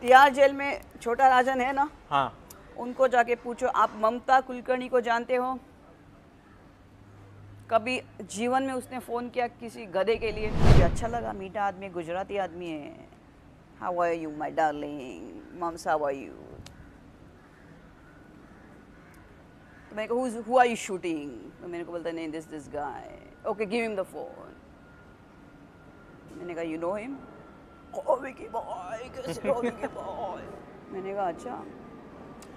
Tihar jail में छोटा राजन है ना, हाँ, उनको जाके पूछो, आप ममता कुलकर्णी को जानते हो? कभी जीवन में उसने फ़ोन किया किसी गधे के लिए? मुझे अच्छा लगा, मीठा आदमी, गुजराती आदमी है। How are you my darling, mums how are you? तो मैंने कहा हु आर यू शूटिंग? तो मैंने को बोलता नहीं, this guy. Okay give him the phone. मैंने कहा you know him? Oh Vicky boy, कैसे हो विकी बॉय? मैंने कहा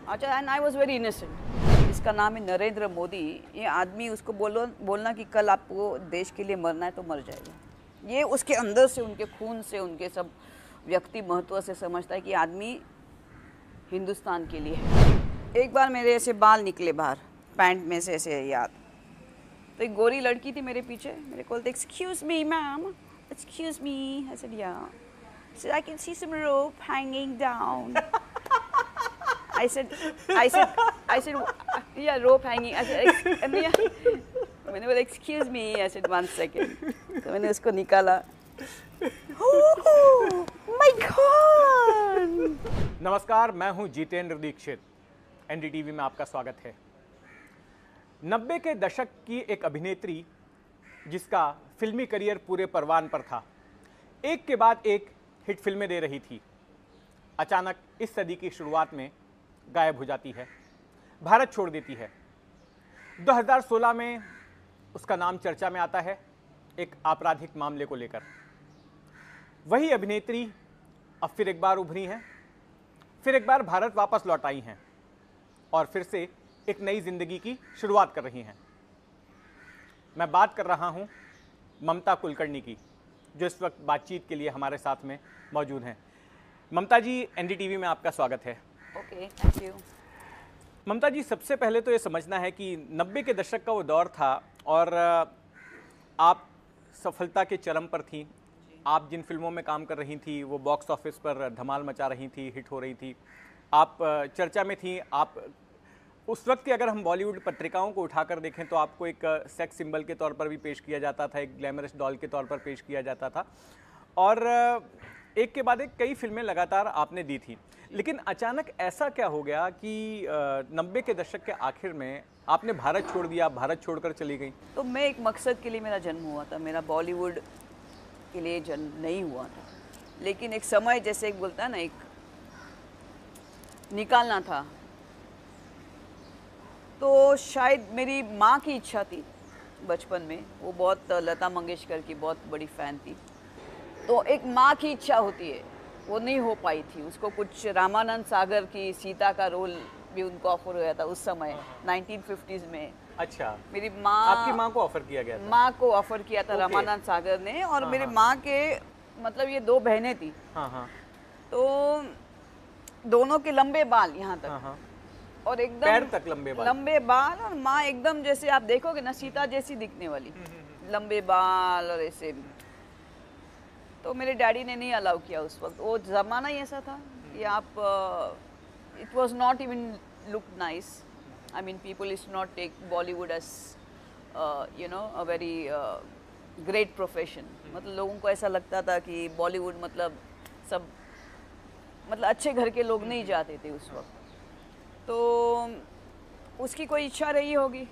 अच्छा and I was very innocent. इसका नाम है नरेंद्र मोदी। ये आदमी, उसको बोलना कि कल आपको देश के लिए मरना है तो मर जाएगा। ये उसके अंदर से, उनके खून से, उनके सब व्यक्ति महत्व से समझता है कि आदमी हिंदुस्तान के लिए है। एक बार मेरे ऐसे बाल निकले बाहर पैंट में से ऐसे, याद। तो एक गोरी लड़की थी मेरे पीछे, मेरे को बोलते excuse me ma'am, excuse me. I said या। So I can see some rope hanging down. I said, yeah, rope hanging. I said, मैंने बोला excuse me. I said 1 second. तो मैंने उसको निकाला. Oh my God! नमस्कार, मैं हूं जितेंद्र दीक्षित। एनडीटीवी में आपका स्वागत है। 90 के दशक की एक अभिनेत्री जिसका फिल्मी करियर पूरे परवान पर था, एक के बाद एक हिट फिल्में दे रही थी, अचानक इस सदी की शुरुआत में गायब हो जाती है, भारत छोड़ देती है। 2016 में उसका नाम चर्चा में आता है एक आपराधिक मामले को लेकर। वही अभिनेत्री अब फिर एक बार उभरी हैं, फिर एक बार भारत वापस लौट आई हैं और फिर से एक नई जिंदगी की शुरुआत कर रही हैं। मैं बात कर रहा हूं ममता कुलकर्णी की, जो इस वक्त बातचीत के लिए हमारे साथ में मौजूद हैं। ममता जी, एनडीटीवी में आपका स्वागत है। Okay, thank you. Mamta ji, सबसे पहले तो ये समझना है कि 90 के दशक का वो दौर था और आप सफलता के चरम पर थीं। आप जिन फिल्मों में काम कर रही थी वो बॉक्स ऑफिस पर धमाल मचा रही थी, हिट हो रही थी, आप चर्चा में थी। आप उस वक्त की अगर हम बॉलीवुड पत्रिकाओं को उठाकर देखें तो आपको एक सेक्स सिंबल के तौर पर भी पेश किया जाता था, एक ग्लैमरस डॉल के तौर पर पेश किया जाता था और एक के बाद एक कई फिल्में लगातार आपने दी थी। लेकिन अचानक ऐसा क्या हो गया कि 90 के दशक के आखिर में आपने भारत छोड़ दिया, भारत छोड़कर चली गई? तो मैं एक मकसद के लिए मेरा जन्म हुआ था, मेरा बॉलीवुड के लिए जन्म नहीं हुआ था, लेकिन एक समय, जैसे एक बोलता है ना, एक निकालना था। तो शायद मेरी माँ की इच्छा थी बचपन में, वो बहुत लता मंगेशकर की बहुत बड़ी फ़ैन थी। तो एक माँ की इच्छा होती है, वो नहीं हो पाई थी। उसको कुछ रामानंद सागर की सीता का रोल भी उनको ऑफर हुआ था उस समय 1950s में। अच्छा, मेरी माँ, आपकी माँ को ऑफर किया गया था? माँ को ऑफर किया था रामानंद सागर ने। और मेरी माँ के मतलब ये 2 बहनें थी। हाँ। तो दोनों के लंबे बाल यहाँ तक। हाँ। और एकदम पैर तक लंबे बाल। और माँ एकदम जैसे आप देखोगे ना, सीता जैसी दिखने वाली, लंबे बाल और ऐसे। तो मेरे डैडी ने नहीं अलाउ किया उस वक्त। वो ज़माना ही ऐसा था कि आप it was not even look nice. I mean people is not take Bollywood as you know a very great profession. मतलब लोगों को ऐसा लगता था कि बॉलीवुड मतलब सब, मतलब अच्छे घर के लोग नहीं जाते थे उस वक्त। तो उसकी कोई इच्छा रही होगी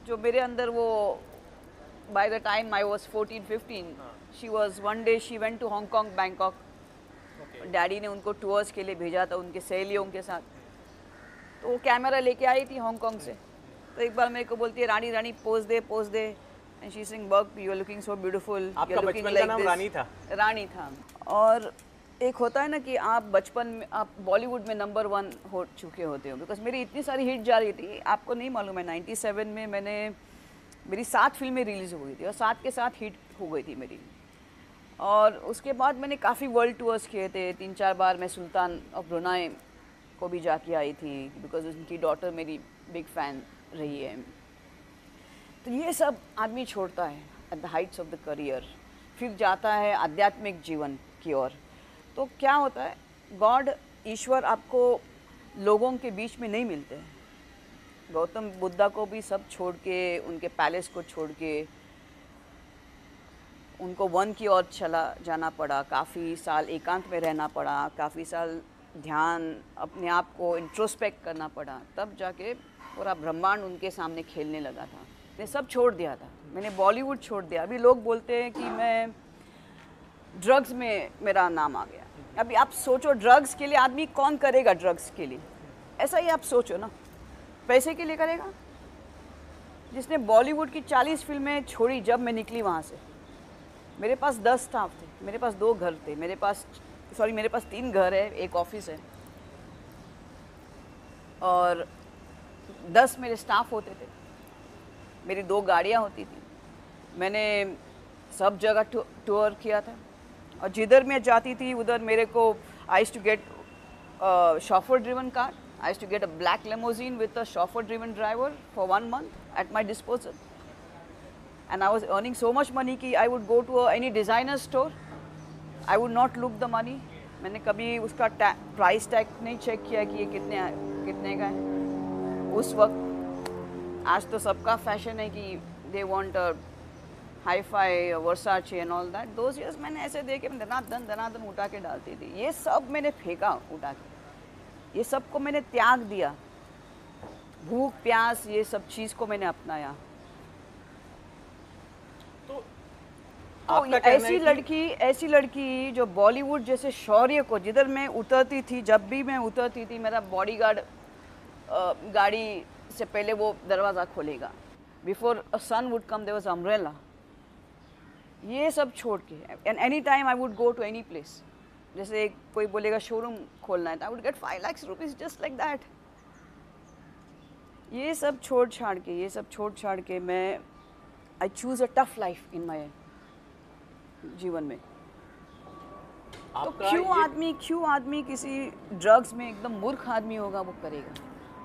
जो मेरे अंदर वो, by the time I was 14-15, she was one day she went to Hong Kong, Bangkok. Daddy ने उनको टूर्स के लिए भेजा था उनके सहेलियों के साथ। तो वो कैमरा लेके आई थी हांगकांग से। तो एक बार मेरे को बोलती है, रानी रानी पोज दे and she sing bug, you are looking so beautiful. आपका बचपन का नाम रानी था? रानी था। और एक होता है ना कि आप बचपन में आप बॉलीवुड में नंबर 1 हो चुके होते हो, बिकॉज मेरी इतनी सारी हिट जा रही थी। आपको नहीं मालूम है, 97 में मेरी 7 फिल्में रिलीज़ हो गई थी और 7 के 7 हिट हो गई थी मेरी। और उसके बाद मैंने काफ़ी वर्ल्ड टूर्स किए थे। 3-4 बार मैं सुल्तान ऑफ ब्रुनाई को भी जाके आई थी, बिकॉज उनकी डॉटर मेरी बिग फ़ैन रही है। तो ये सब आदमी छोड़ता है at the Heights of the career, फिर जाता है आध्यात्मिक जीवन की ओर। तो क्या होता है, गॉड, ईश्वर आपको लोगों के बीच में नहीं मिलते हैं। गौतम बुद्धा को भी सब छोड़ के, उनके पैलेस को छोड़ के उनको वन की ओर चला जाना पड़ा, काफ़ी साल एकांत में रहना पड़ा, काफ़ी साल ध्यान, अपने आप को इंट्रोस्पेक्ट करना पड़ा, तब जाके पूरा ब्रह्मांड उनके सामने खेलने लगा था। मैंने सब छोड़ दिया था, मैंने बॉलीवुड छोड़ दिया। अभी लोग बोलते हैं कि मैं ड्रग्स में मेरा नाम आ गया। अभी आप सोचो, ड्रग्स के लिए आदमी कौन करेगा? ड्रग्स के लिए ऐसा ही आप सोचो ना, पैसे के लिए करेगा? जिसने बॉलीवुड की 40 फिल्में छोड़ी जब मैं निकली वहाँ से, मेरे पास 10 स्टाफ थे, मेरे पास 2 घर थे, मेरे पास 3 घर है, एक ऑफिस है, और 10 मेरे स्टाफ होते थे, मेरी 2 गाड़ियाँ होती थी। मैंने सब जगह टूर किया था, और जिधर मैं जाती थी उधर मेरे को I used to get chauffeur driven car. I used to get a black limousine with a chauffeur driven driver for 1 month at my disposal. And I was earning so much money कि I would go to any designer store. I would not look the money. मैंने कभी उसका price tag नहीं check किया कि ये कितने का है उस वक्त। आज तो सबका फैशन है कि they want a hi-fi, Versace and all that. Those years मैंने ऐसे देखे, मैं धनाधन उठा के डालती थी। ये सब मैंने फेंका उठा के, ये सब को मैंने त्याग दिया। भूख प्यास ये सब चीज़ को मैंने अपनाया। तो ऐसी लड़की जो बॉलीवुड जैसे शौर्य को, जिधर मैं उतरती थी, जब भी मैं उतरती थी, मेरा बॉडीगार्ड गाड़ी से पहले वो दरवाज़ा खोलेगा। Before a sun would come there was umbrella. ये सब छोड़ के, and any time I would go to any place. जैसे कोई बोलेगा शोरूम खोलना है, तो I would get 5 lakh rupees just like that. ये सब छोड़ छाड़ के मैं I choose a tough life in my जीवन में। तो क्यों आदमी किसी ड्रग्स में एकदम मूर्ख आदमी होगा, वो करेगा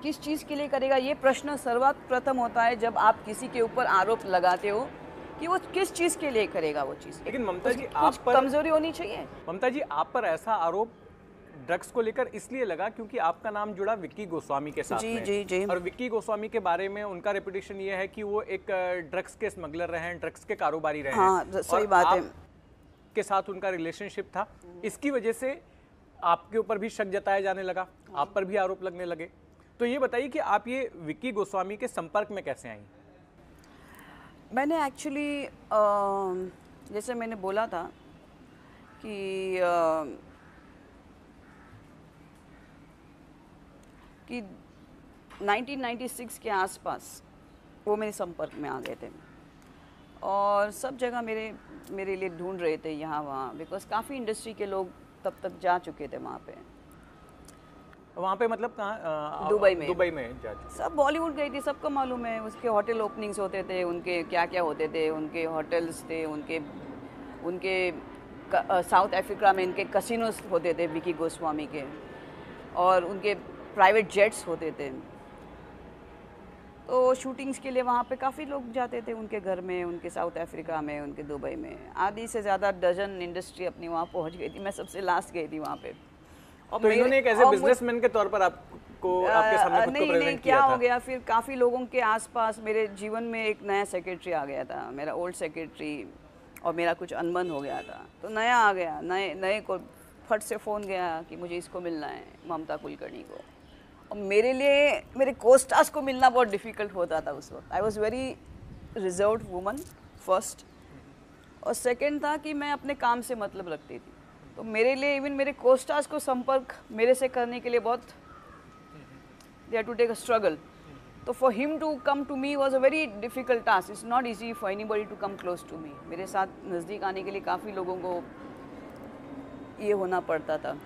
किस चीज़ के लिए करेगा? ये प्रश्न सर्वप्रथम होता है जब आप किसी के ऊपर आरोप लगाते हो कि वो किस चीज़ के लिए करेगा वो चीज़। लेकिन ममता जी, आप पर कमजोरी होनी चाहिए। ममता जी, आप पर ऐसा आरोप ड्रग्स को लेकर इसलिए लगा क्योंकि आपका नाम जुड़ा विक्की गोस्वामी के साथ में। जी। और विक्की गोस्वामी के बारे में उनका रेपुटेशन ये है कि वो एक ड्रग्स के स्मगलर रहे हैं, ड्रग्स के कारोबारी रहे हैं। हाँ, सही बात है। के साथ उनका रिलेशनशिप था, इसकी वजह से आपके ऊपर भी शक जताया जाने लगा, आप पर भी आरोप लगने लगे। तो ये बताइए कि आप ये विक्की गोस्वामी के संपर्क में कैसे आई? मैंने एक्चुअली जैसे मैंने बोला था कि 1996 के आसपास वो मेरे संपर्क में आ गए थे, और सब जगह मेरे लिए ढूंढ रहे थे यहाँ वहाँ, बिकॉज काफ़ी इंडस्ट्री के लोग तब तक जा चुके थे वहाँ पे मतलब कहाँ? दुबई में जा चुके। सब बॉलीवुड गई थी, सबको मालूम है। उसके होटल ओपनिंग्स होते थे, उनके क्या क्या होते थे, उनके होटल्स थे, उनके साउथ अफ्रीका में इनके कसिनोस होते थे विक्की गोस्वामी के, और उनके प्राइवेट जेट्स होते थे। तो शूटिंग्स के लिए वहाँ पे काफ़ी लोग जाते थे उनके घर में, उनके साउथ अफ्रीका में, उनके दुबई में। आधी से ज़्यादा डजन इंडस्ट्री अपनी वहाँ पहुँच गई थी, मैं सबसे लास्ट गई थी वहाँ पे। और तो इन्होंने एक ऐसे बिजनेसमैन के तौर पर आपको आपके सामने खुद को प्रेजेंट किया था। क्या हो गया फिर, काफ़ी लोगों के आसपास मेरे जीवन में एक नया सेक्रेटरी आ गया था, मेरा ओल्ड सेक्रेटरी, और मेरा कुछ अनबन हो गया था, तो नया आ गया, नए को फट से फ़ोन गया कि मुझे इसको मिलना है, ममता कुलकर्णी को। और मेरे लिए मेरे कोस्टार्स को मिलना बहुत डिफ़िकल्ट होता था उस वक्त। I was very reserved woman first, और सेकेंड था कि मैं अपने काम से मतलब रखती थी। तो मेरे लिए इवन मेरे कोस्टार्स को संपर्क मेरे से करने के लिए बहुत they had to take a struggle. तो for him to come to me was a very difficult task. It's not easy for anybody to come close to me. मेरे साथ नज़दीक आने के लिए काफ़ी लोगों को ये होना पड़ता था।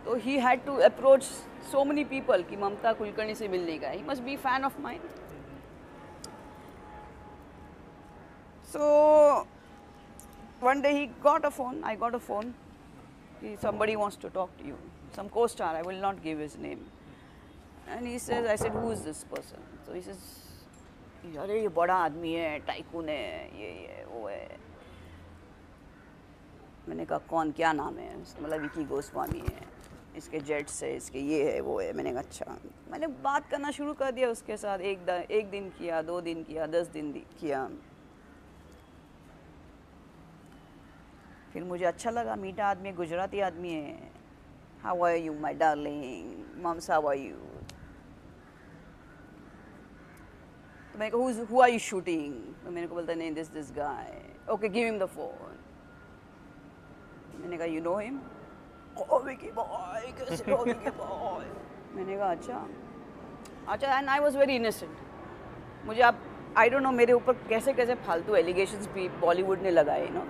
तो he had to approach so many people कि ममता कुलकर्णी से मिलने का, he must be fan of mine. So one day he got a phone, I got a phone, somebody wants to talk to you, some co-star, I will not give his name. And he says, I said, who is this person? So he says, अरे ये बड़ा आदमी है, tycoon है, ये वो है। मैंने कहा कौन, क्या नाम है? मतलब विक्की गोस्वामी है, इसके जेट्स है, इसके ये है वो है। मैंने कहा अच्छा। मैंने बात करना शुरू कर दिया उसके साथ। एक दिन किया, 2 दिन किया, 10 दिन किया। फिर मुझे अच्छा लगा, मीठा आदमी, गुजराती आदमी है। How are you my darling, mums how are you. तो मैंने कहा हु आर यू शूटिंग, तो मेरे को बोलता नहीं this guy, okay give him the phone. मैंने कहा you know him, oh Vicky boy, कैसे हो विकी बॉय। मैंने कहा अच्छा, and I was very innocent. मुझे आप आई डोंट नो मेरे ऊपर कैसे कैसे फालतू एलिगेशंस भी बॉलीवुड ने लगाए ना,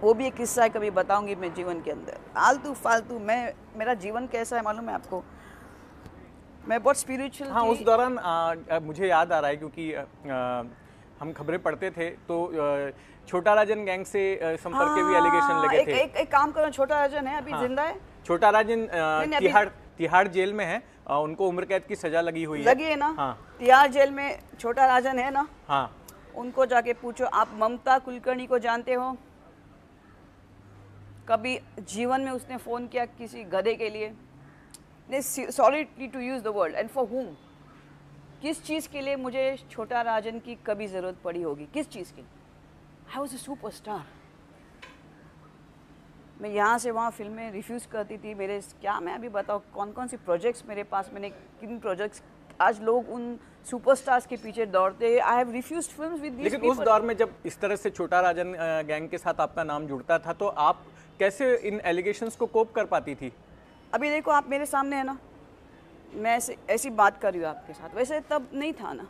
वो भी एक किस्सा है, कभी बताऊंगी मैं जीवन के अंदर। आलतू फालतू मेरा जीवन कैसा है मालूम है आपको, मैं बहुत स्पिरिचुअल हाँ, थी। उस दौरान मुझे याद आ रहा है क्योंकि हम खबरें पढ़ते थे तो छोटा राजन गैंग से संपर्क के भी एलिगेशन लगे थे। एक काम करो, छोटा राजन है अभी जिंदा है? छोटा राजन नहीं, तिहाड़ जेल में है, उनको उम्र कैद की सजा लगी हुई है। लगी है ना? हाँ। तिहाड़ जेल में छोटा राजन है ना? हाँ। उनको जाके पूछो, आप ममता कुलकर्णी को जानते हो? कभी जीवन में उसने फोन किया किसी गधे के लिए? Sorry to use the word, and for whom? किस चीज़ के लिए मुझे छोटा राजन की कभी ज़रूरत पड़ी होगी? किस चीज़ के लिए? I was a superstar. मैं यहाँ से वहाँ फिल्में रिफ्यूज़ करती थी। मेरे क्या मैं अभी बताऊँ कौन कौन सी प्रोजेक्ट्स मेरे पास, मैंने किन प्रोजेक्ट्स, आज लोग उन सुपरस्टार्स के पीछे दौड़ते। I have refused films with this. लेकिन उस दौर में जब इस तरह से छोटा राजन गैंग के साथ आपका नाम जुड़ता था तो आप कैसे इन एलिगेशंस को कोप कर पाती थी? अभी देखो आप मेरे सामने है ना, मैं ऐसी बात कर रही हूँ आपके साथ, वैसे तब नहीं था ना।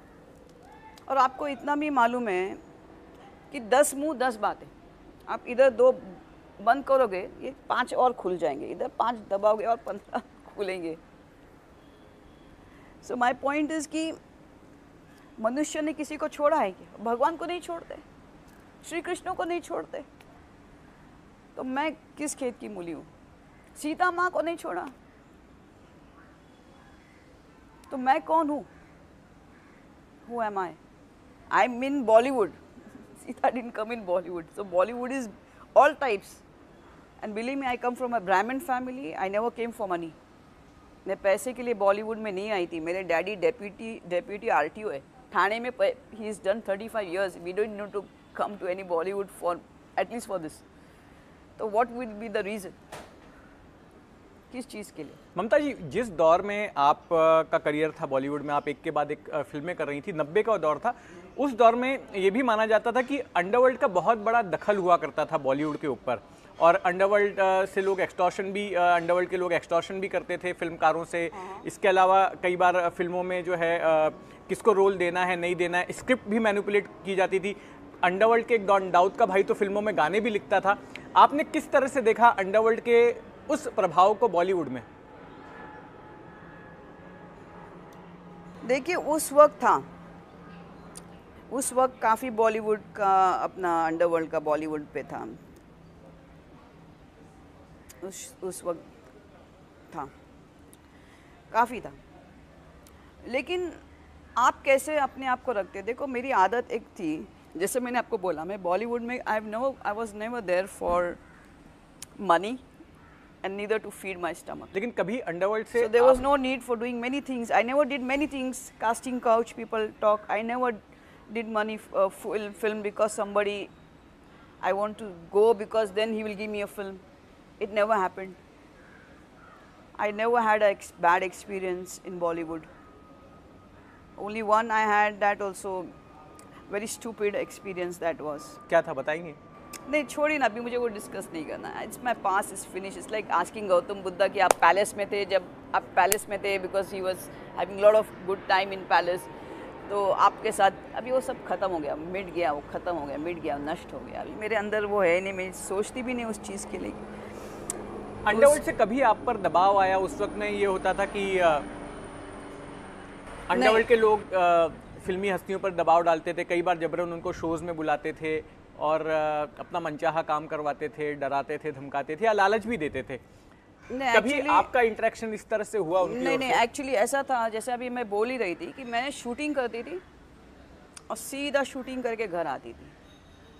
और आपको इतना भी मालूम है कि 10 मुंह 10 बातें। आप इधर 2 बंद करोगे, ये 5 और खुल जाएंगे, इधर 5 दबाओगे और 15 खुलेंगे। सो माय पॉइंट इज कि मनुष्य ने किसी को छोड़ा है क्या? भगवान को नहीं छोड़ते, श्री कृष्ण को नहीं छोड़ते, तो मैं किस खेत की मूली हूँ? सीता माँ को नहीं छोड़ा, तो मैं कौन हूँ? Who am I? I'm in Bollywood. Sita didn't come in Bollywood. So Bollywood is all types. And believe me, I come from a Brahmin family. I never came for money. मैं पैसे के लिए बॉलीवुड में नहीं आई थी। मेरे डैडी डेप्यूटी आरटीओ है थाने में। He is done 35 years. We don't need to come to any Bollywood for at least for this. तो what will be the reason? किस चीज़ के लिए? ममता जी, जिस दौर में आप का करियर था बॉलीवुड में, आप एक के बाद एक फिल्में कर रही थी, 90 का दौर था। उस दौर में ये भी माना जाता था कि अंडरवर्ल्ड का बहुत बड़ा दखल हुआ करता था बॉलीवुड के ऊपर, और अंडरवर्ल्ड से लोग अंडरवर्ल्ड के लोग एक्सटॉर्शन भी करते थे फिल्मकारों से। इसके अलावा कई बार फिल्मों में जो है किसको रोल देना है नहीं देना है, स्क्रिप्ट भी मैनिपुलेट की जाती थी। अंडरवर्ल्ड के एक डॉन दाऊद का भाई तो फिल्मों में गाने भी लिखता था। आपने किस तरह से देखा अंडरवर्ल्ड के उस प्रभाव को बॉलीवुड में? देखिए उस वक्त काफ़ी बॉलीवुड का अपना अंडरवर्ल्ड का बॉलीवुड पे था। उस वक्त था, काफ़ी था। लेकिन आप कैसे अपने आप को रखते? देखो मेरी आदत एक थी, जैसे मैंने आपको बोला, मैं बॉलीवुड में I was never there for money and neither to feed my stomach. लेकिन कभी अंडरवर्ल्ड से so there was no need for doing many things. I never did many things. Casting couch, people talk. I never did money film because somebody I want to go because then he will give me a film. It never happened. I never had a bad experience in Bollywood. Only one I had, that also very stupid experience that was. क्या था बताएंगे? नहीं छोड़िए ना, अभी मुझे वो discuss नहीं करना है। It's my pass is finish. It's like asking Gautam Buddha कि आप पैलेस में थे, जब आप पैलेस में थे because he was having lot of good time in palace, तो आपके साथ अभी वो सब खत्म हो गया, मिट गया, वो खत्म हो गया, मिट गया, नष्ट हो गया। अभी मेरे अंदर वो है नहीं, मैं सोचती भी नहीं उस चीज़ के लिए। अंडरवर्ल्ड से कभी आप पर दबाव आया? उस वक्त में ये होता था कि अंडरवर्ल्ड के लोग फिल्मी हस्तियों पर दबाव डालते थे, कई बार जबरन उनको शोज में बुलाते थे और अपना मनचाहा काम करवाते थे, डराते थे, धमकाते थे या लालच भी देते थे। कभी आपका इंटरेक्शन इस तरह से हुआ उनकी? नहीं, एक्चुअली ऐसा था, जैसे अभी मैं बोल ही रही थी कि मैं शूटिंग करती थी और सीधा शूटिंग करके घर आती थी।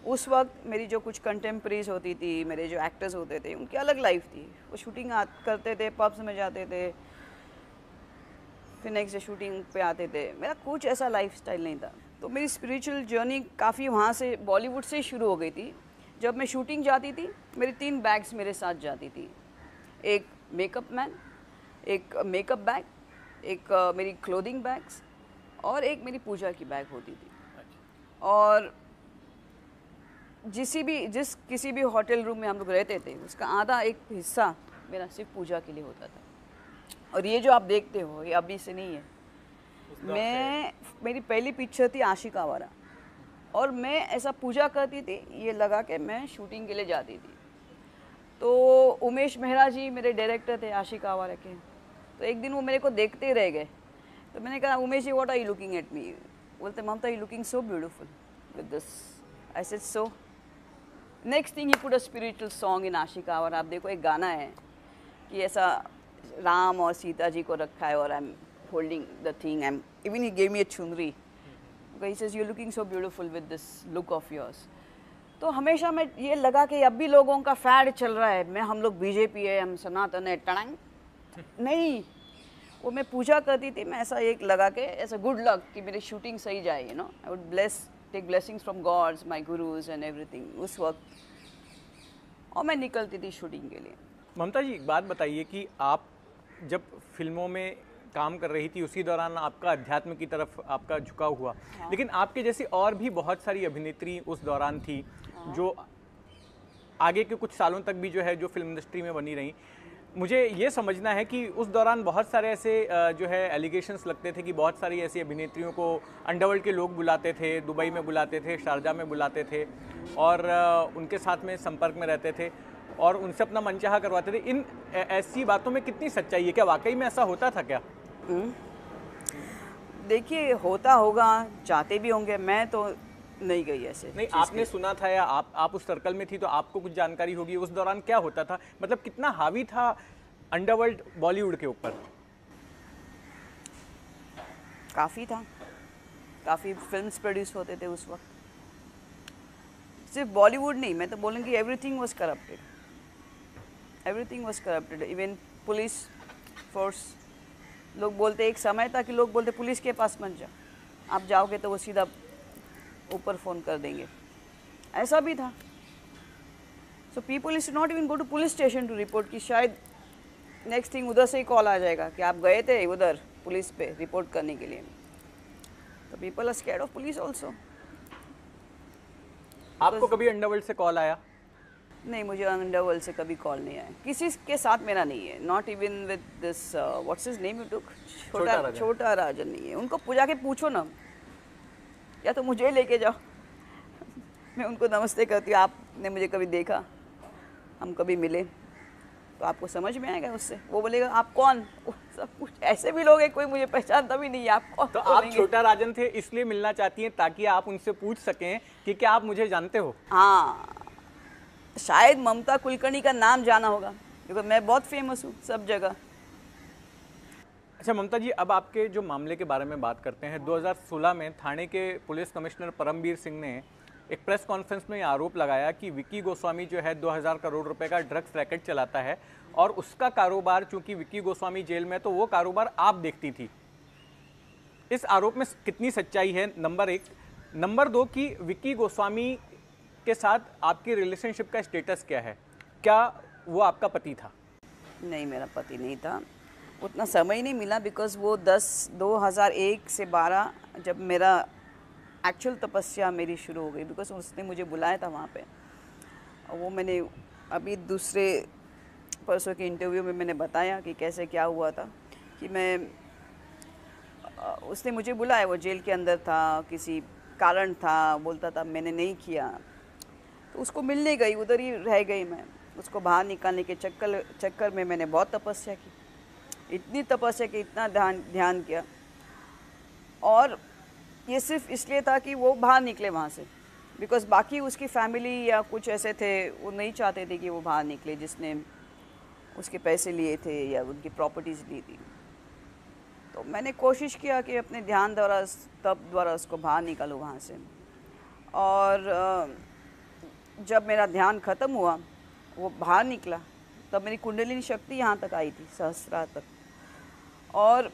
उस वक्त मेरी जो कुछ कंटेम्प्रेरीज होती थी, मेरे जो एक्टर्स होते थे, उनकी अलग लाइफ थी। वो शूटिंग करते थे, पब्स में जाते थे, फिर नेक्स्ट डे शूटिंग पे आते थे। मेरा कुछ ऐसा लाइफस्टाइल नहीं था। तो मेरी स्पिरिचुअल जर्नी काफ़ी वहाँ से बॉलीवुड से शुरू हो गई थी। जब मैं शूटिंग जाती थी मेरी 3 बैग्स मेरे साथ जाती थी, एक मेकअप मैन, एक मेकअप बैग, एक मेरी क्लोथिंग बैग्स और एक मेरी पूजा की बैग होती थी। और किसी भी होटल रूम में हम लोग रहते थे उसका आधा एक हिस्सा मेरा सिर्फ पूजा के लिए होता था। और ये जो आप देखते हो ये अभी से नहीं है, मेरी पहली पिक्चर थी आशिक आवारा और मैं ऐसा पूजा करती थी, ये लगा के मैं शूटिंग के लिए जाती थी। तो उमेश मेहरा जी मेरे डायरेक्टर थे आशिक आवारा के, तो एक दिन वो मेरे को देखते ही रह गए। तो मैंने कहा Umesh ji what are you looking at me? बोलते Mamta you looking so beautiful with this. I said so. Next thing he put a spiritual song in Aashiq Awara. आप देखो एक गाना है कि ऐसा राम और सीता जी को रखा है और I am holding the thing, I am even he gave me a chunri. He says you looking so beautiful with this look of yours. तो हमेशा मैं ये लगा कि अब भी लोगों का फैड चल रहा है, मैं हम लोग बीजेपी है, हम सनातन है, टड़ंग नहीं। वो मैं पूजा करती थी, मैं ऐसा एक लगा के ऐसा गुड लक कि मेरी शूटिंग सही जाए, you know, I would take blessings from gods, my gurus and everything उस वक्त, और मैं निकलती थी शूटिंग के लिए। ममता जी एक बात बताइए कि आप जब फिल्मों में काम कर रही थी उसी दौरान आपका अध्यात्म की तरफ आपका झुकाव हुआ, लेकिन आपके जैसी और भी बहुत सारी अभिनेत्री उस दौरान थी जो आगे के कुछ सालों तक भी जो है जो फिल्म इंडस्ट्री में बनी रही। मुझे ये समझना है कि उस दौरान बहुत सारे ऐसे जो है एलिगेशंस लगते थे कि बहुत सारी ऐसी अभिनेत्रियों को अंडरवर्ल्ड के लोग बुलाते थे, दुबई में बुलाते थे, शारजा में बुलाते थे और उनके साथ में संपर्क में रहते थे और उनसे अपना मनचाहा करवाते थे। इन ऐसी बातों में कितनी सच्चाई है? क्या वाकई में ऐसा होता था क्या? देखिए होता होगा, चाहते भी होंगे, मैं तो नहीं गई ऐसे। नहीं, आपने सुना था या आप उस सर्कल में थी तो आपको कुछ जानकारी होगी उस दौरान क्या होता था, मतलब कितना हावी था अंडरवर्ल्ड बॉलीवुड के ऊपर? काफ़ी था, काफ़ी फिल्म्स प्रोड्यूस होते थे उस वक्त। सिर्फ बॉलीवुड नहीं, मैं तो बोलूँगी everything was corrupted, everything was corrupted, even police force. लोग बोलते, एक समय था कि लोग बोलते पुलिस के पास मत जाओ, आप जाओगे तो वो सीधा ऊपर फ़ोन कर देंगे, ऐसा भी था। So people is not even go to police station to report, कि शायद नेक्स्ट थिंग उधर से ही कॉल आ जाएगा कि आप गए थे उधर पुलिस पे रिपोर्ट करने के लिए। तो people are scared of police also. आपको कभी अंडरवर्ल्ड से कॉल आया? नहीं, मुझे अंडरवर्ल्ड से कभी कॉल नहीं आया, किसी के साथ मेरा नहीं है, not even with this what's his name you took, छोटा राजन नहीं है। उनको पूजा के पूछो ना, या तो मुझे लेके जाओ मैं उनको नमस्ते करती हूँ, आपने मुझे कभी देखा, हम कभी मिले तो आपको समझ में आएगा उससे। वो बोलेगा आप कौन, सब कुछ ऐसे भी लोग हैं, कोई मुझे पहचानता भी नहीं है, आप कौन? तो आप छोटा राजन थे इसलिए मिलना चाहती हैं ताकि आप उनसे पूछ सकें कि क्या आप मुझे जानते हो? हाँ, शायद ममता कुलकर्णी का नाम जाना होगा क्योंकि मैं बहुत फेमस हूँ सब जगह। अच्छा ममता जी, अब आपके जो मामले के बारे में बात करते हैं, 2016 में थाने के पुलिस कमिश्नर परमबीर सिंह ने एक प्रेस कॉन्फ्रेंस में आरोप लगाया कि विक्की गोस्वामी जो है 2000 करोड़ रुपए का ड्रग्स रैकेट चलाता है और उसका कारोबार, चूंकि विक्की गोस्वामी जेल में, तो वो कारोबार आप देखती थी। इस आरोप में कितनी सच्चाई है, नंबर 1। नंबर 2 कि विक्की गोस्वामी के साथ आपकी रिलेशनशिप का स्टेटस क्या है? क्या वो आपका पति था? नहीं, मेरा पति नहीं था, उतना समय नहीं मिला, बिकॉज वो 2001 से 12 जब मेरा एक्चुअल तपस्या मेरी शुरू हो गई, बिकॉज उसने मुझे बुलाया था वहाँ पे। और वो मैंने अभी दूसरे परसों के इंटरव्यू में मैंने बताया कि कैसे क्या हुआ था, कि मैं उसने मुझे बुलाया, वो जेल के अंदर था, किसी कारण था, बोलता था मैंने नहीं किया, तो उसको मिलने गई, उधर ही रह गई मैं। उसको बाहर निकालने के चक्कर में मैंने बहुत तपस्या की, इतनी तपस्या की, इतना ध्यान किया, और ये सिर्फ इसलिए था कि वो बाहर निकले वहाँ से, बिकॉज़ बाकी उसकी फैमिली या कुछ ऐसे थे, वो नहीं चाहते थे कि वो बाहर निकले, जिसने उसके पैसे लिए थे या उनकी प्रॉपर्टीज़ ली थी। तो मैंने कोशिश किया कि अपने ध्यान द्वारा, तप द्वारा उसको बाहर निकालूँ वहाँ से। और जब मेरा ध्यान ख़त्म हुआ, वो बाहर निकला, तब मेरी कुंडलिनी शक्ति यहाँ तक आई थी, सहस्रार तक, और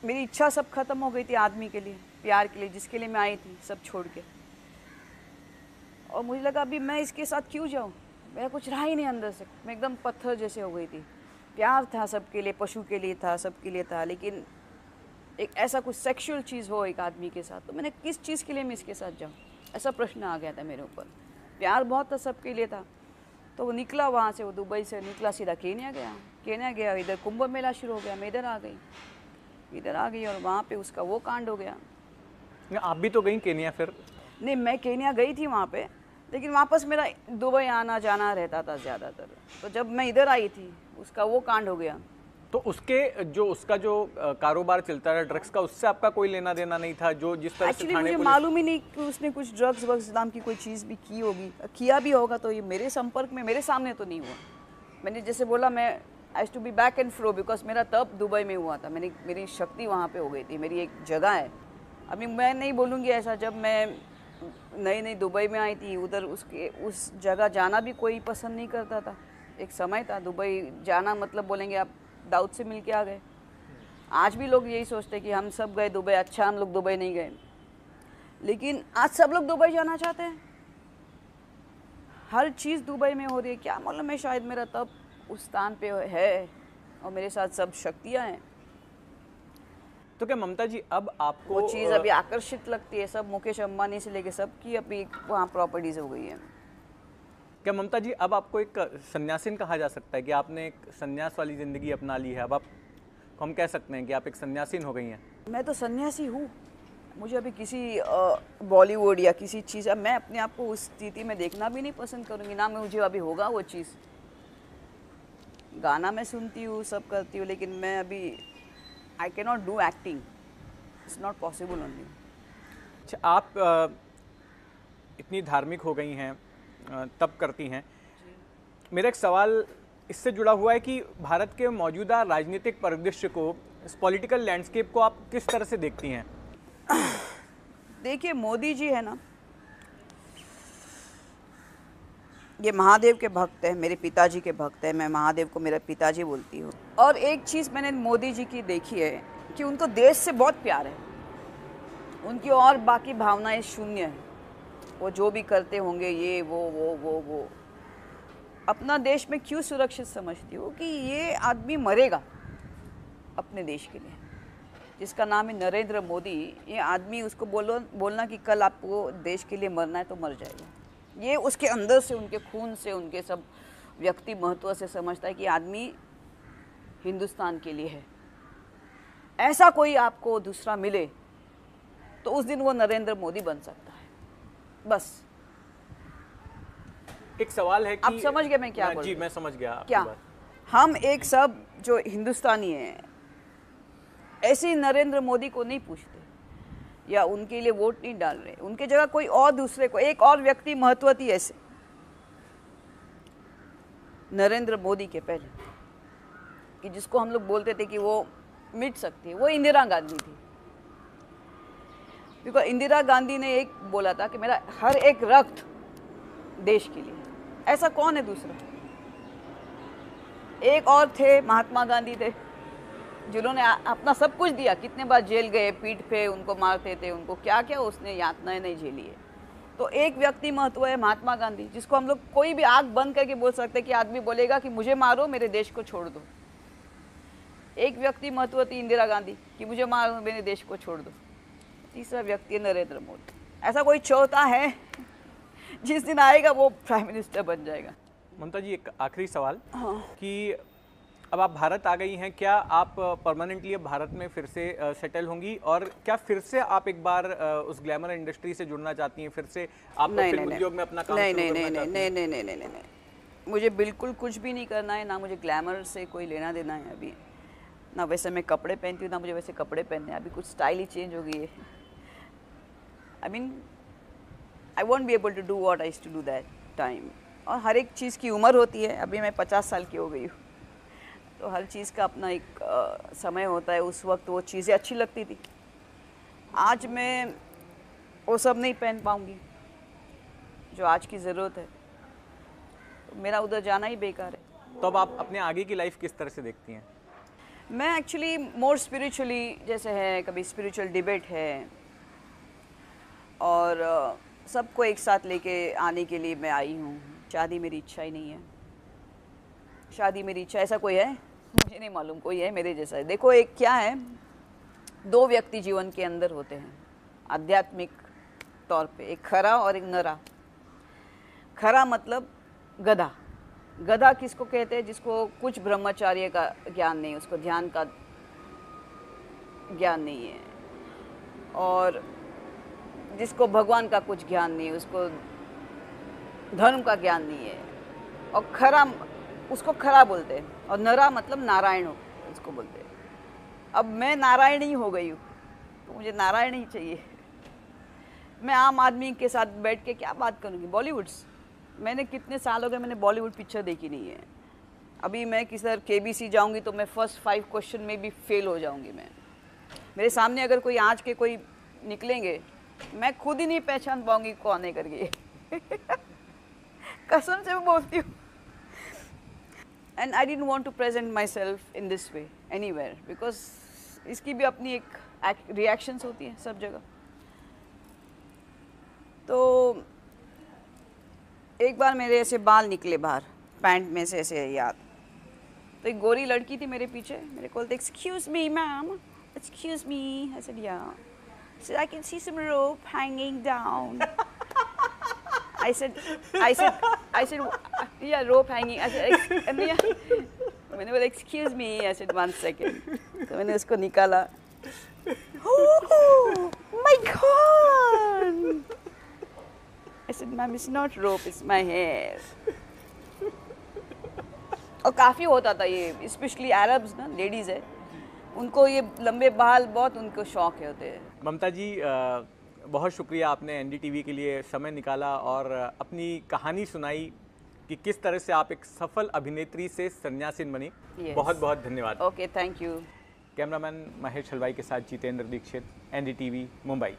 मेरी इच्छा सब खत्म हो गई थी आदमी के लिए, प्यार के लिए, जिसके लिए मैं आई थी, सब छोड़ के। और मुझे लगा अभी मैं इसके साथ क्यों जाऊँ, मेरा कुछ रहा ही नहीं अंदर से, मैं एकदम पत्थर जैसे हो गई थी। प्यार था सबके लिए, पशु के लिए था, सबके लिए था, लेकिन एक ऐसा कुछ सेक्सुअल चीज़ हो एक आदमी के साथ, तो मैंने किस चीज़ के लिए मैं इसके साथ जाऊँ, ऐसा प्रश्न आ गया था मेरे ऊपर। प्यार बहुत था, सबके लिए था। तो वो निकला वहाँ से, वो दुबई से निकला, सीधा केन्या गया, इधर कुंभ मेला शुरू हो गया, मैं इधर आ गई और वहाँ पे उसका वो कांड हो गया। आप भी तो गई केन्या फिर? नहीं, मैं केन्या गई थी वहाँ पे, लेकिन वापस मेरा दुबई आना जाना रहता था ज़्यादातर। तो जब मैं इधर आई थी, उसका वो कांड हो गया। तो उसका जो कारोबार चलता है ड्रग्स का, उससे आपका कोई लेना देना नहीं था? जो जिस तरह से एक्चुअली थाने मुझे पुलिस मालूम ही नहीं कि उसने कुछ ड्रग्स वग्स नाम की कोई चीज़ भी की होगी, किया भी होगा तो ये मेरे संपर्क में, मेरे सामने तो नहीं हुआ। मैंने जैसे बोला, मैं I to be back and fro, because मेरा तब दुबई में हुआ था, मेरी शक्ति वहाँ पे हो गई थी, मेरी एक जगह है। अभी मैं नहीं बोलूँगी ऐसा, जब मैं नई दुबई में आई थी, उधर उस जगह जाना भी कोई पसंद नहीं करता था। एक समय था दुबई जाना मतलब बोलेंगे आप दाऊद से मिल के आ गए। आज भी लोग यही सोचते कि हम सब गए दुबई, अच्छा हम लोग दुबई नहीं गए, लेकिन आज सब लोग दुबई जाना चाहते हैं। हर चीज़ दुबई में हो रही है, क्या मालूम है, शायद मेरा तब उस स्थान पे है और मेरे साथ सब शक्तियाँ हैं। तो क्या ममता जी अब आपको वो चीज़ अभी आकर्षित लगती है, सब मुकेश अंबानी से लेके सबकी अभी वहाँ प्रॉपर्टीज हो गई है। क्या ममता जी अब आपको एक सन्यासिन कहा जा सकता है कि आपने एक सन्यास वाली ज़िंदगी अपना ली है? अब आप हम कह सकते हैं कि आप एक सन्यासिन हो गई हैं? मैं तो सन्यासी हूँ, मुझे अभी किसी बॉलीवुड या किसी चीज़, अब मैं अपने आप को उस स्थिति में देखना भी नहीं पसंद करूँगी ना, मुझे अभी होगा वो चीज़। गाना मैं सुनती हूँ, सब करती हूँ, लेकिन मैं अभी I can not do acting, it's not possible only. अच्छा, आप इतनी धार्मिक हो गई हैं, तब करती हैं। मेरा एक सवाल इससे जुड़ा हुआ है कि भारत के मौजूदा राजनीतिक परिदृश्य को, इस पॉलिटिकल लैंडस्केप को आप किस तरह से देखती हैं? देखिए, मोदी जी है ना, ये महादेव के भक्त हैं, मेरे पिताजी के भक्त हैं, मैं महादेव को मेरा पिताजी बोलती हूँ। और एक चीज़ मैंने मोदी जी की देखी है कि उनको देश से बहुत प्यार है, उनकी और बाकी भावनाएं शून्य है। वो जो भी करते होंगे ये वो अपना देश में क्यों सुरक्षित समझती हो कि ये आदमी मरेगा अपने देश के लिए, जिसका नाम है नरेंद्र मोदी। ये आदमी, उसको बोलना कि कल आपको देश के लिए मरना है तो मर जाएगा, ये उसके अंदर से, उनके खून से, उनके सब व्यक्ति महत्व से समझता है कि आदमी हिंदुस्तान के लिए है। ऐसा कोई आपको दूसरा मिले तो उस दिन वो नरेंद्र मोदी बन सकता है। बस एक सवाल है कि आप समझ गए मैं क्या बोल रही जी हूँ? मैं समझ गया आपकी क्या बात। हम एक सब जो हिंदुस्तानी हैं ऐसे ही नरेंद्र मोदी को नहीं पूछते या उनके लिए वोट नहीं डाल रहे, उनके जगह कोई और दूसरे को, एक और व्यक्ति महत्व थी ऐसे नरेंद्र मोदी के पहले, कि जिसको हम लोग बोलते थे कि वो मिट सकती है, वो इंदिरा गांधी थी। बिकॉज इंदिरा गांधी ने एक बोला था कि मेरा हर एक रक्त देश के लिए, ऐसा कौन है दूसरा? एक और थे, महात्मा गांधी थे, जिन्होंने अपना सब कुछ दिया, कितने बार जेल गए, पीठ पे उनको मारते थे, उनको क्या क्या उसने यातनाएं नहीं झेली है। तो एक व्यक्ति महत्व है महात्मा गांधी, जिसको हम लोग कोई भी आंख बंद करके बोल सकते हैं कि आदमी बोलेगा कि मुझे मारो, मेरे देश को छोड़ दो। एक व्यक्ति महत्व थी इंदिरा गांधी कि मुझे मारो, मेरे देश को छोड़ दो। तीसरा व्यक्ति है नरेंद्र मोदी। ऐसा कोई चौथा है? जिस दिन आएगा वो प्राइम मिनिस्टर बन जाएगा। ममता जी, एक आखिरी सवाल हाँ। कि अब आप भारत आ गई हैं, क्या आप परमानेंटली अब भारत में फिर से सेटल होंगी, और क्या फिर से आप एक बार उस ग्लैमर इंडस्ट्री से जुड़ना चाहती हैं? फिर से आप फिल्म उद्योग में अपना काम शुरू करना चाहती हैं? नहीं, मुझे बिल्कुल कुछ भी नहीं करना है, ना मुझे ग्लैमर से कोई लेना देना है अभी, ना वैसे मैं कपड़े पहनती हूँ, ना मुझे वैसे कपड़े पहनने हैं। अभी कुछ स्टाइल ही चेंज हो गई है। I mean I want be able to do what I used to do that time. और हर एक चीज़ की उम्र होती है, अभी मैं 50 साल की हो गई हूँ, तो हर चीज़ का अपना एक समय होता है। उस वक्त वो चीज़ें अच्छी लगती थी, आज मैं वो सब नहीं पहन पाऊँगी जो आज की ज़रूरत है, तो मेरा उधर जाना ही बेकार है। तो अब आप अपने आगे की लाइफ किस तरह से देखती हैं? मैं एक्चुअली मोर स्पिरिचुअली, जैसे है कभी स्पिरिचुअल डिबेट है, और सबको एक साथ लेके आने के लिए मैं आई हूँ। शादी मेरी इच्छा ही नहीं है। शादी मेरी इच्छा, ऐसा कोई है? मुझे नहीं मालूम कोई है मेरे जैसा है। देखो, एक क्या है, दो व्यक्ति जीवन के अंदर होते हैं आध्यात्मिक तौर पे, एक खरा और एक नरा। खरा मतलब गधा। गधा किसको कहते हैं? जिसको कुछ ब्रह्मचार्य का ज्ञान नहीं, उसको ध्यान का ज्ञान नहीं है, और जिसको भगवान का कुछ ज्ञान नहीं है, उसको धर्म का ज्ञान नहीं है, और खरा उसको खरा बोलते हैं, और नरा मतलब नारायण हो उसको बोलते हैं। अब मैं नारायण ही हो गई हूँ, तो मुझे नारायण ही चाहिए। मैं आम आदमी के साथ बैठ के क्या बात करूँगी? बॉलीवुड्स, मैंने कितने साल हो गए मैंने बॉलीवुड पिक्चर देखी नहीं है। अभी मैं किधर केबीसी जाऊँगी तो मैं फर्स्ट 5 क्वेश्चन में भी फेल हो जाऊँगी। मैं, मेरे सामने अगर कोई आज के कोई निकलेंगे, मैं खुद ही नहीं पहचान पाऊँगी कौन है करके। कसम से मैं बोलती हूँ। And I didn't want to present myself in this way anywhere, because इसकी भी अपनी एक रिएक्शंस होती है सब जगह। तो एक बार मेरे ऐसे बाल निकले बाहर पैंट में से ऐसे याद, तो एक गोरी लड़की थी मेरे पीछे, मेरे को बोलते excuse me ma'am, excuse me. I said या, said I can see some rope hanging down. I said yeah, rope hanging. I said and yeah, मैंने बोला excuse me. I said 1 second. तो मैंने उसको निकाला. Oh my God! I said ma'am, it's not rope, it's my hair. और काफ़ी होता था ये, स्पेशली अरब्स ना, लेडीज़ है, उनको ये लंबे बाल बहुत उनको शौक है होते हैं। ममता जी, बहुत शुक्रिया, आपने एनडीटीवी के लिए समय निकाला और अपनी कहानी सुनाई कि किस तरह से आप एक सफल अभिनेत्री से सन्यासिन बनी। बहुत बहुत धन्यवाद। Okay, thank you. Cameraman Mahesh हलवाई के साथ जितेंद्र दीक्षित, एनडीटीवी, मुंबई।